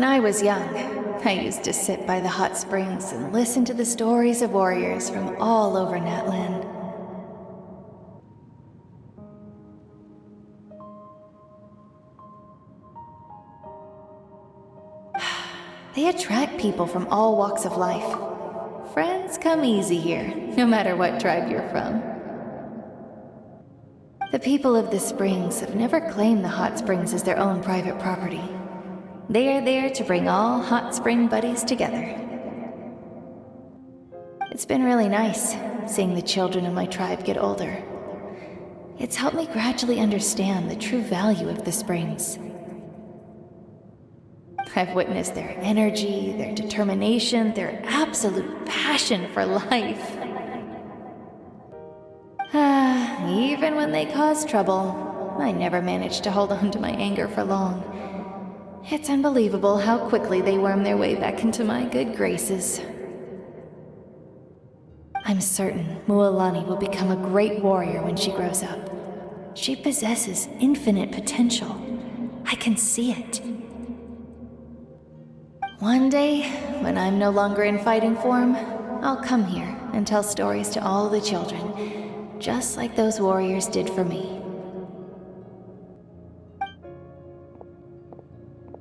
I was young, I used to sit by the hot springs and listen to the stories of warriors from all over Natlan. They attract people from all walks of life. Friends come easy here, no matter what tribe you're from. The people of the springs have never claimed the hot springs as their own private property. They are there to bring all hot spring buddies together. It's been really nice, seeing the children of my tribe get older. It's helped me gradually understand the true value of the springs. I've witnessed their energy, their determination, their absolute passion for life. Even when they cause trouble, I never managed to hold on to my anger for long. It's unbelievable how quickly they worm their way back into my good graces. I'm certain Mualani will become a great warrior when she grows up. She possesses infinite potential. I can see it. One day, when I'm no longer in fighting form, I'll come here and tell stories to all the children, just like those warriors did for me.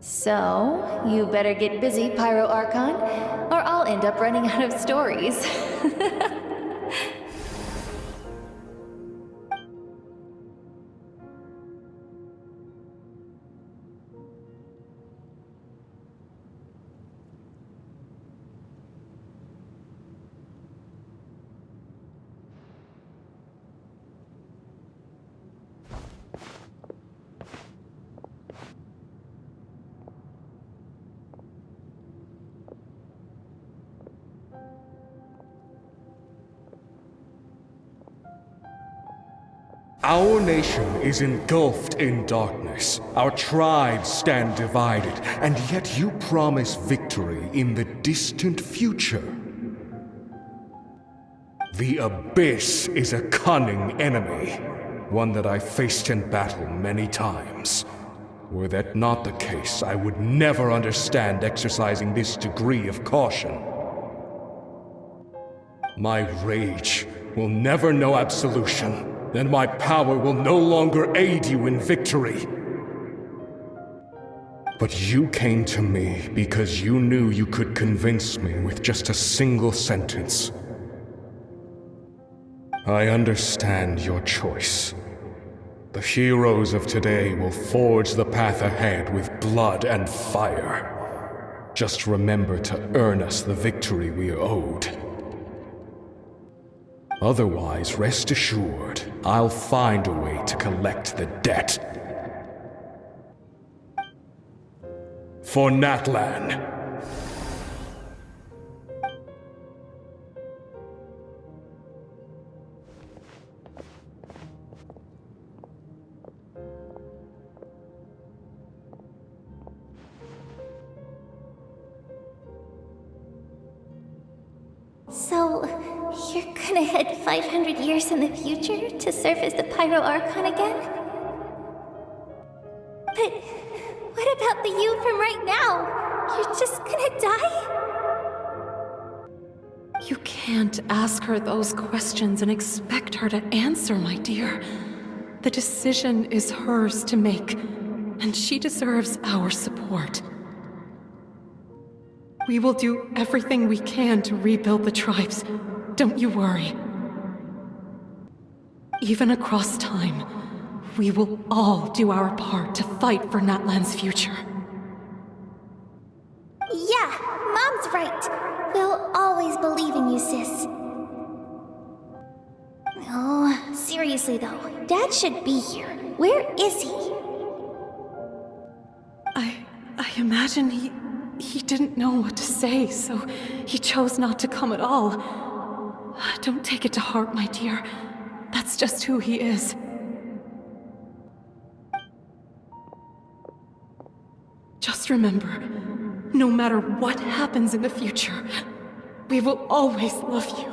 So, you better get busy, Pyro Archon, or I'll end up running out of stories. Our nation is engulfed in darkness. Our tribes stand divided, and yet you promise victory in the distant future. The Abyss is a cunning enemy, one that I faced in battle many times. Were that not the case, I would never understand exercising this degree of caution. My rage will never know absolution. Then my power will no longer aid you in victory. But you came to me because you knew you could convince me with just a single sentence. I understand your choice. The heroes of today will forge the path ahead with blood and fire. Just remember to earn us the victory we are owed. Otherwise, rest assured, I'll find a way to collect the debt. For Natlan. So, you're gonna head 500 years in the future to serve as the Pyro Archon again? But what about the you from right now? You're just gonna die? You can't ask her those questions and expect her to answer, my dear. The decision is hers to make, and she deserves our support. We will do everything we can to rebuild the tribes. Don't you worry. Even across time, we will all do our part to fight for Natlan's future. Yeah, Mom's right. We'll always believe in you, sis. Oh, seriously though, Dad should be here. Where is he? I imagine he didn't know what to say, so he chose not to come at all. Don't take it to heart, my dear. That's just who he is. Just remember, no matter what happens in the future, we will always love you.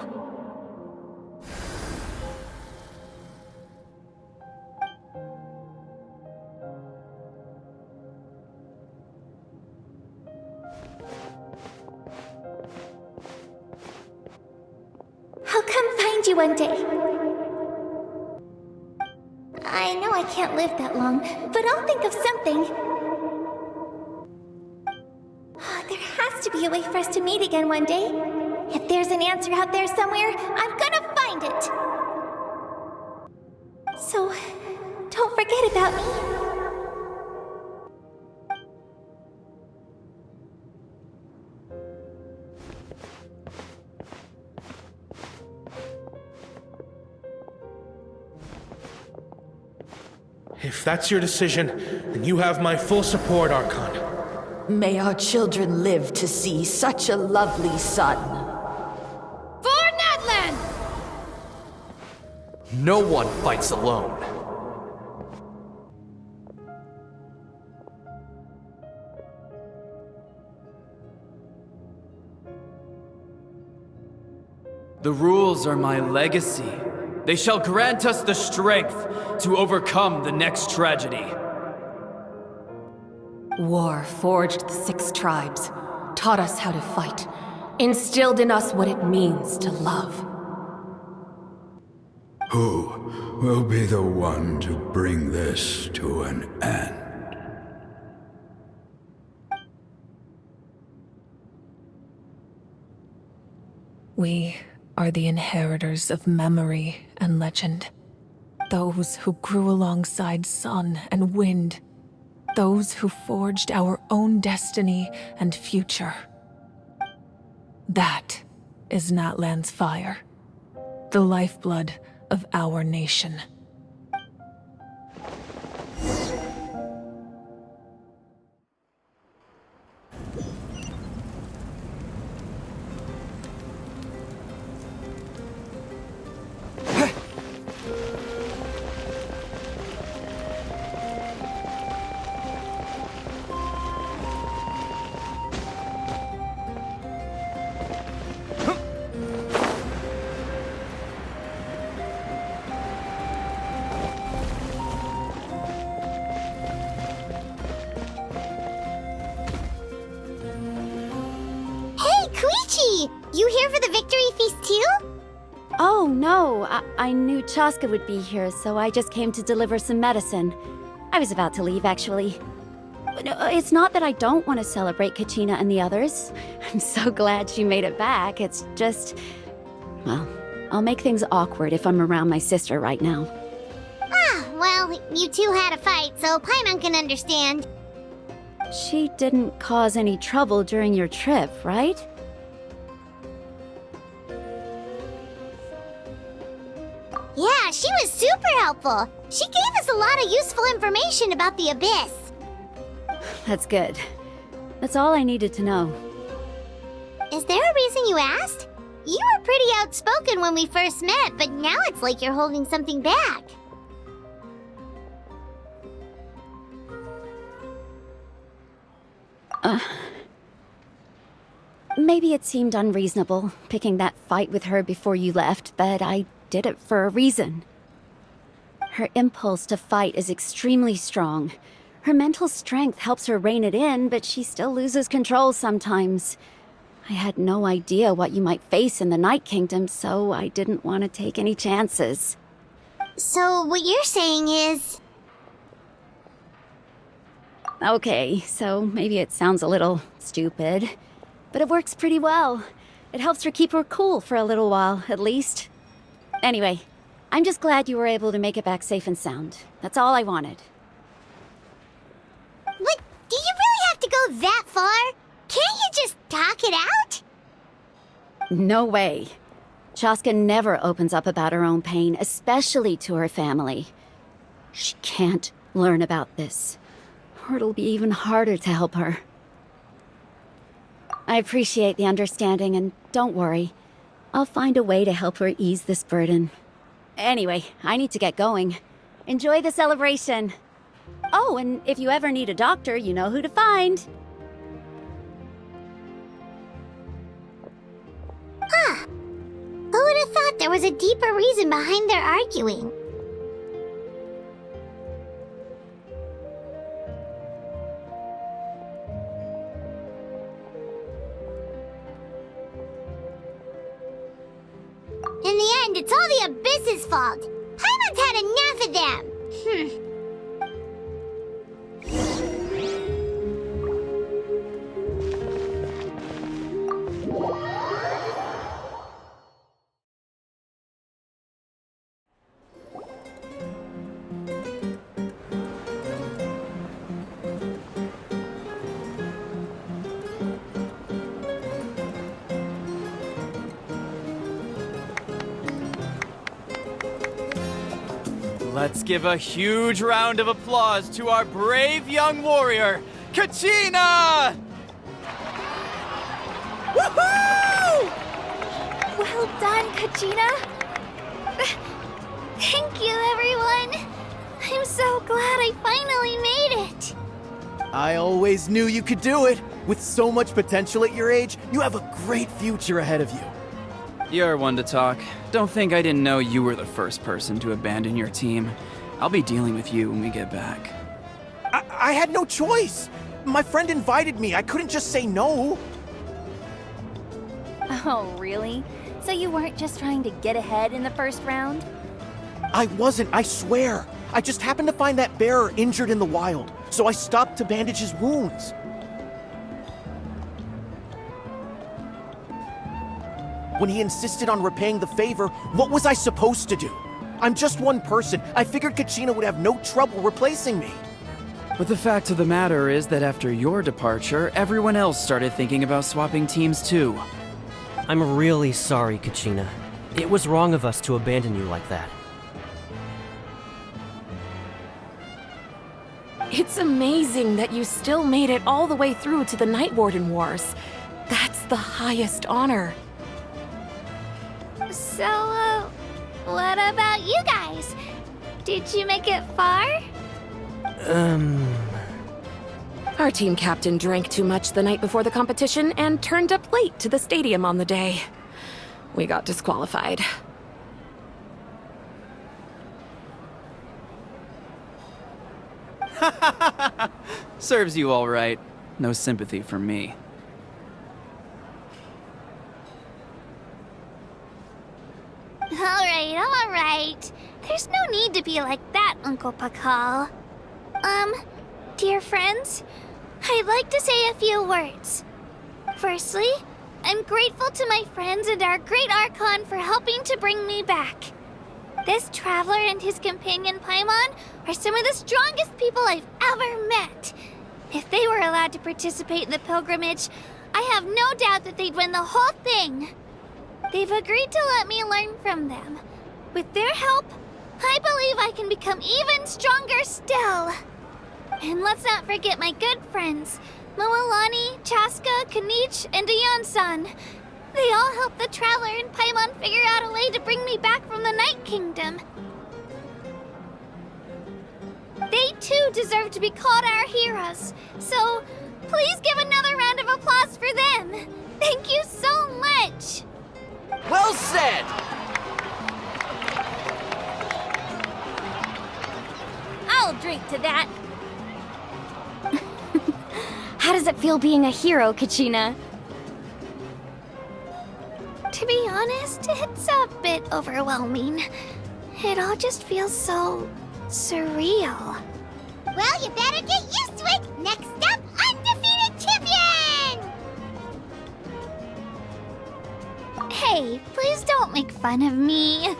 find you one day. I know I can't live that long, but I'll think of something. There has to be a way for us to meet again one day. If there's an answer out there somewhere, I'm gonna find it. So, don't forget about me. If that's your decision, then you have my full support, Archon. May our children live to see such a lovely son. For Natlan! No one fights alone. The rules are my legacy. They shall grant us the strength to overcome the next tragedy. War forged the 6 tribes, taught us how to fight, instilled in us what it means to love. Who will be the one to bring this to an end? We are the inheritors of memory and legend. Those who grew alongside sun and wind. Those who forged our own destiny and future. That is Natlan's fire, the lifeblood of our nation. You here for the victory feast too? Oh, no. I knew Chaska would be here, so I just came to deliver some medicine. I was about to leave, actually. No, it's not that I don't want to celebrate Kachina and the others. I'm so glad she made it back. It's just... well, I'll make things awkward if I'm around my sister right now. Well, you two had a fight, so Paimon can understand. She didn't cause any trouble during your trip, right? Yeah, she was super helpful. She gave us a lot of useful information about the Abyss. That's good. That's all I needed to know. Is there a reason you asked? You were pretty outspoken when we first met, but now it's like you're holding something back. Maybe it seemed unreasonable, picking that fight with her before you left, but I did it for a reason. Her impulse to fight is extremely strong. Her mental strength helps her rein it in, but she still loses control sometimes. I had no idea what you might face in the Night Kingdom, so I didn't want to take any chances. So what you're saying is... Okay, so maybe it sounds a little stupid, but it works pretty well. It helps her keep her cool for a little while, at least. Anyway, I'm just glad you were able to make it back safe and sound. That's all I wanted. What? Do you really have to go that far? Can't you just talk it out? No way. Chaska never opens up about her own pain, especially to her family. She can't learn about this, or it'll be even harder to help her. I appreciate the understanding, and don't worry. I'll find a way to help her ease this burden. Anyway, I need to get going. Enjoy the celebration. Oh, and if you ever need a doctor, you know who to find. Who would have thought there was a deeper reason behind their arguing? In the end, it's all the Abyss's fault. Paimon's had enough of them. Let's give a huge round of applause to our brave young warrior, Kachina! Woohoo! Well done, Kachina. Thank you, everyone. I'm so glad I finally made it. I always knew you could do it. With so much potential at your age, you have a great future ahead of you. You're one to talk. Don't think I didn't know you were the first person to abandon your team. I'll be dealing with you when we get back. I had no choice. My friend invited me. I couldn't just say no. Oh, really? So you weren't just trying to get ahead in the first round? I wasn't, I swear. I just happened to find that bearer injured in the wild, so I stopped to bandage his wounds. When he insisted on repaying the favor, what was I supposed to do? I'm just one person. I figured Kachina would have no trouble replacing me. But the fact of the matter is that after your departure, everyone else started thinking about swapping teams too. I'm really sorry, Kachina. It was wrong of us to abandon you like that. It's amazing that you still made it all the way through to the Night Warden Wars. That's the highest honor. So, what about you guys? Did you make it far? Our team captain drank too much the night before the competition and turned up late to the stadium on the day. We got disqualified. Serves you all right. No sympathy for me. Alright. There's no need to be like that, Uncle Pakal. Dear friends, I'd like to say a few words. Firstly, I'm grateful to my friends and our great Archon for helping to bring me back. This traveler and his companion Paimon are some of the strongest people I've ever met. If they were allowed to participate in the pilgrimage, I have no doubt that they'd win the whole thing. They've agreed to let me learn from them. With their help, I believe I can become even stronger still. And let's not forget my good friends, Moalani, Chaska, Kanich, and Ayan-san. They all helped the Traveler and Paimon figure out a way to bring me back from the Night Kingdom. They too deserve to be called our heroes, so please give another round of applause for them. Thank you so much! Well said! I'll drink to that. How does it feel being a hero, Kachina? To be honest, it's a bit overwhelming. It all just feels so surreal. Well, you better get used to it! Next up, undefeated champion! Hey, please don't make fun of me.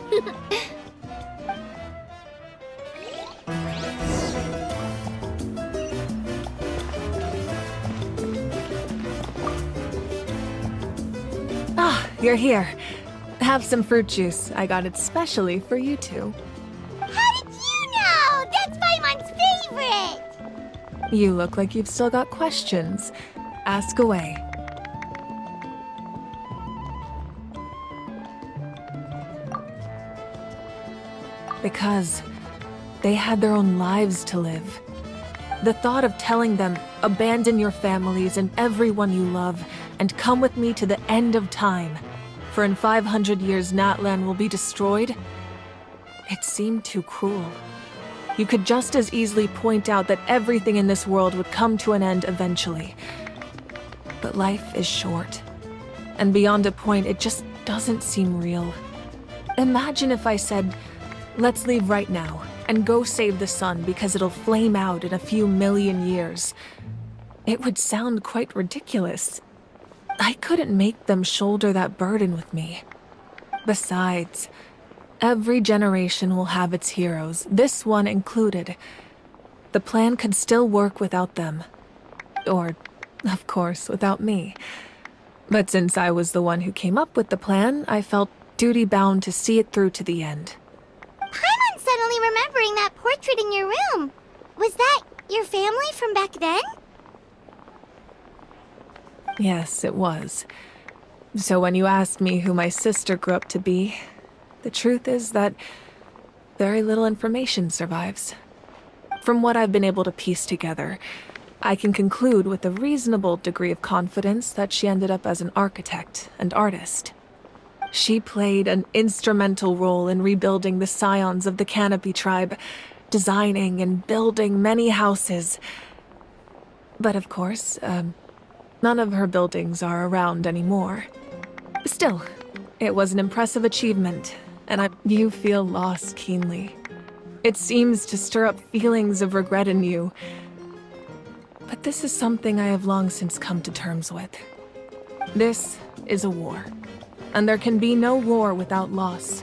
Ah, you're here. Have some fruit juice. I got it specially for you two. How did you know? That's Paimon's favorite! You look like you've still got questions. Ask away. Because they had their own lives to live. The thought of telling them, abandon your families and everyone you love, and come with me to the end of time, for in 500 years Natlan will be destroyed, it seemed too cruel. You could just as easily point out that everything in this world would come to an end eventually. But life is short, and beyond a point it just doesn't seem real. Imagine if I said, let's leave right now and go save the sun because it'll flame out in a few million years. It would sound quite ridiculous. I couldn't make them shoulder that burden with me. Besides, every generation will have its heroes, this one included. The plan could still work without them. Or, of course, without me. But since I was the one who came up with the plan, I felt duty-bound to see it through to the end. Paimon's suddenly remembering that portrait in your room. Was that your family from back then? Yes, it was. So when you asked me who my sister grew up to be, the truth is that very little information survives. From what I've been able to piece together, I can conclude with a reasonable degree of confidence that she ended up as an architect and artist. She played an instrumental role in rebuilding the scions of the Canopy tribe, designing and building many houses. But of course, none of her buildings are around anymore. Still, it was an impressive achievement, and you feel loss keenly. It seems to stir up feelings of regret in you. But this is something I have long since come to terms with. This is a war, and there can be no war without loss.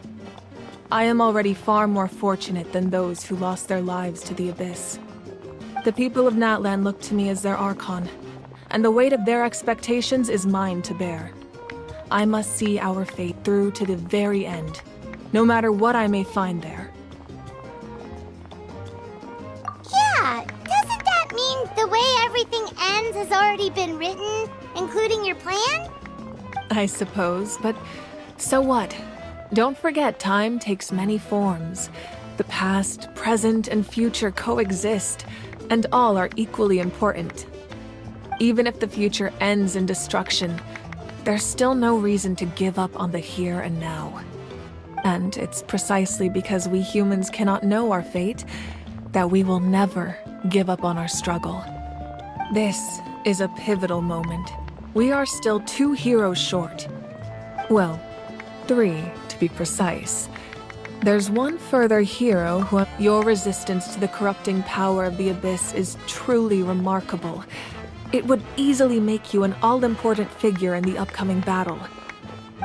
I am already far more fortunate than those who lost their lives to the Abyss. The people of Natlan look to me as their Archon, and the weight of their expectations is mine to bear. I must see our fate through to the very end, no matter what I may find there. Yeah, doesn't that mean the way everything ends has already been written, including your plan? I suppose, but so what? Don't forget, time takes many forms. The past, present, and future coexist, and all are equally important. Even if the future ends in destruction, there's still no reason to give up on the here and now. And it's precisely because we humans cannot know our fate that we will never give up on our struggle. This is a pivotal moment. We are still 2 heroes short. Well, 3 to be precise. There's one further hero who... Your resistance to the corrupting power of the Abyss is truly remarkable. It would easily make you an all-important figure in the upcoming battle.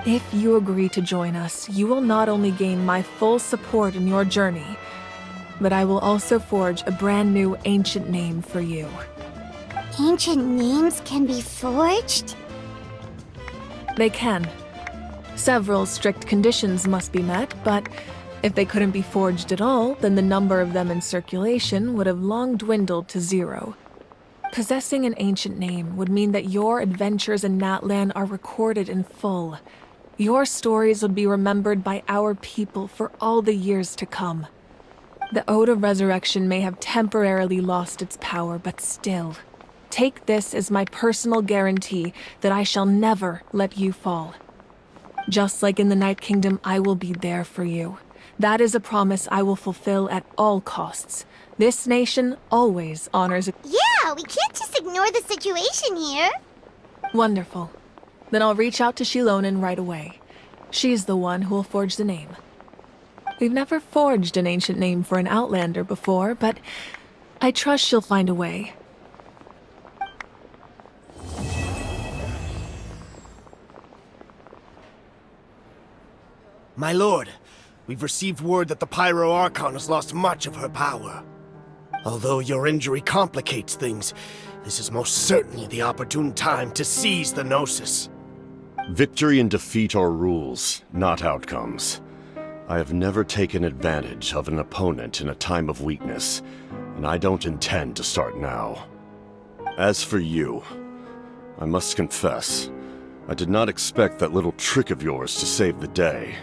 If you agree to join us, you will not only gain my full support in your journey, but I will also forge a brand new ancient name for you. Ancient names can be forged? They can. Several strict conditions must be met, but if they couldn't be forged at all, then the number of them in circulation would have long dwindled to 0. Possessing an ancient name would mean that your adventures in Natlan are recorded in full. Your stories would be remembered by our people for all the years to come. The Ode of Resurrection may have temporarily lost its power, but still, take this as my personal guarantee that I shall never let you fall. Just like in the Night Kingdom, I will be there for you. That is a promise I will fulfill at all costs. This nation always honors it. Yeah, we can't just ignore the situation here. Wonderful. Then I'll reach out to Shilonen right away. She's the one who will forge the name. We've never forged an ancient name for an Outlander before, but I trust she'll find a way. My lord, we've received word that the Pyro Archon has lost much of her power. Although your injury complicates things, this is most certainly the opportune time to seize the Gnosis. Victory and defeat are rules, not outcomes. I have never taken advantage of an opponent in a time of weakness, and I don't intend to start now. As for you, I must confess, I did not expect that little trick of yours to save the day.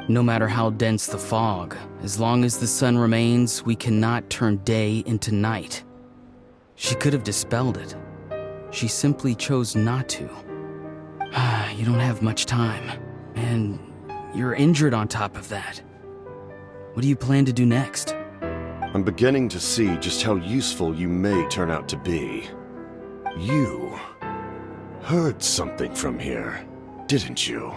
No matter how dense the fog, as long as the sun remains, we cannot turn day into night. She could have dispelled it. She simply chose not to. You don't have much time, and you're injured on top of that. What do you plan to do next? I'm beginning to see just how useful you may turn out to be. You heard something from here, didn't you?